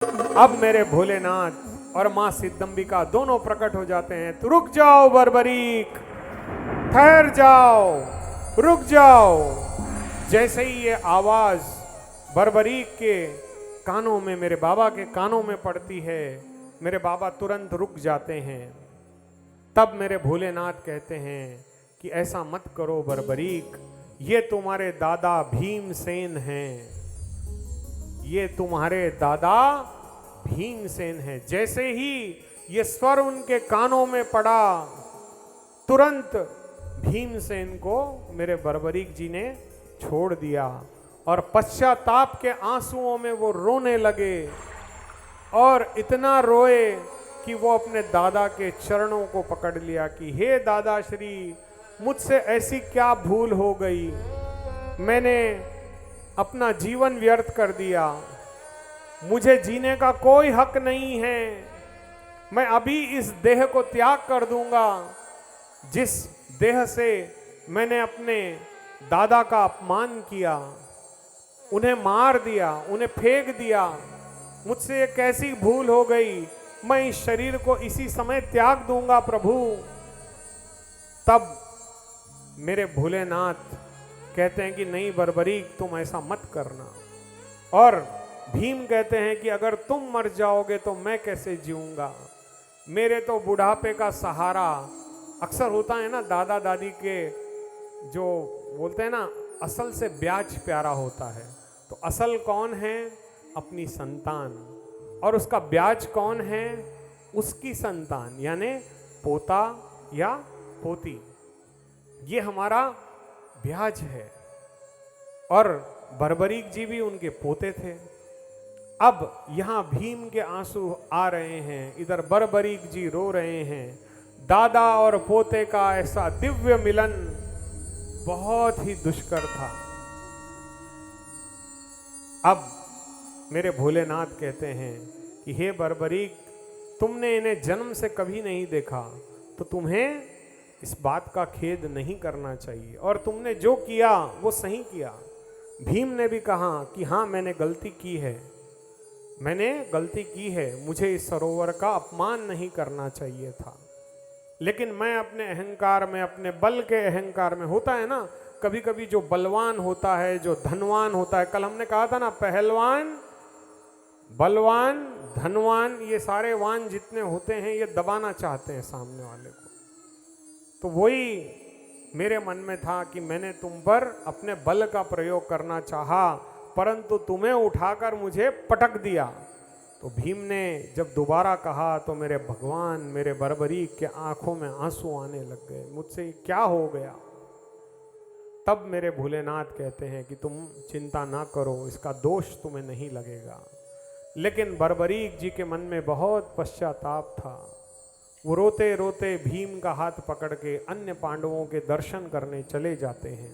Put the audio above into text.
अब मेरे भोलेनाथ और मां सिद्धंबिका दोनों प्रकट हो जाते हैं। तो रुक जाओ बर्बरीक, ठहर जाओ, रुक जाओ। जैसे ही ये आवाज बर्बरीक के कानों में, मेरे बाबा के कानों में पड़ती है, मेरे बाबा तुरंत रुक जाते हैं। तब मेरे भोलेनाथ कहते हैं कि ऐसा मत करो बर्बरीक, ये तुम्हारे दादा भीमसेन हैं, ये तुम्हारे दादा भीमसेन हैं। जैसे ही ये स्वर उनके कानों में पड़ा, तुरंत भीमसेन को मेरे बर्बरीक जी ने छोड़ दिया और पश्चाताप के आंसुओं में वो रोने लगे और इतना रोए कि वो अपने दादा के चरणों को पकड़ लिया कि हे दादाश्री, मुझसे ऐसी क्या भूल हो गई, मैंने अपना जीवन व्यर्थ कर दिया, मुझे जीने का कोई हक नहीं है, मैं अभी इस देह को त्याग कर दूंगा जिस देह से मैंने अपने दादा का अपमान किया, उन्हें मार दिया, उन्हें फेंक दिया, मुझसे ये कैसी भूल हो गई, मैं इस शरीर को इसी समय त्याग दूंगा प्रभु। तब मेरे भोलेनाथ कहते हैं कि नहीं बर्बरीक, तुम ऐसा मत करना। और भीम कहते हैं कि अगर तुम मर जाओगे तो मैं कैसे जीऊंगा, मेरे तो बुढ़ापे का सहारा। अक्सर होता है ना, दादा दादी के जो बोलते हैं ना, असल से ब्याज प्यारा होता है। तो असल कौन है? अपनी संतान। और उसका ब्याज कौन है? उसकी संतान, यानी पोता या पोती। ये हमारा ब्याज है। और बर्बरीक जी भी उनके पोते थे। अब यहां भीम के आंसू आ रहे हैं, इधर बर्बरीक जी रो रहे हैं। दादा और पोते का ऐसा दिव्य मिलन बहुत ही दुष्कर था। अब मेरे भोलेनाथ कहते हैं कि हे बर्बरीक, तुमने इन्हें जन्म से कभी नहीं देखा, तो तुम्हें इस बात का खेद नहीं करना चाहिए, और तुमने जो किया वो सही किया। भीम ने भी कहा कि हाँ, मैंने गलती की है, मैंने गलती की है, मुझे इस सरोवर का अपमान नहीं करना चाहिए था। लेकिन मैं अपने अहंकार में, अपने बल के अहंकार में, होता है ना कभी कभी जो बलवान होता है, जो धनवान होता है, कल हमने कहा था ना, पहलवान, बलवान, धनवान, ये सारे वान जितने होते हैं ये दबाना चाहते हैं सामने वाले को। तो वही मेरे मन में था कि मैंने तुम पर अपने बल का प्रयोग करना चाहा, परंतु तुम्हें उठाकर मुझे पटक दिया। तो भीम ने जब दोबारा कहा तो मेरे भगवान, मेरे बर्बरीक के आंखों में आंसू आने लग गए, मुझसे क्या हो गया। तब मेरे भोलेनाथ कहते हैं कि तुम चिंता ना करो, इसका दोष तुम्हें नहीं लगेगा। लेकिन बर्बरीक जी के मन में बहुत पश्चाताप था। वो रोते रोते भीम का हाथ पकड़ के अन्य पांडवों के दर्शन करने चले जाते हैं।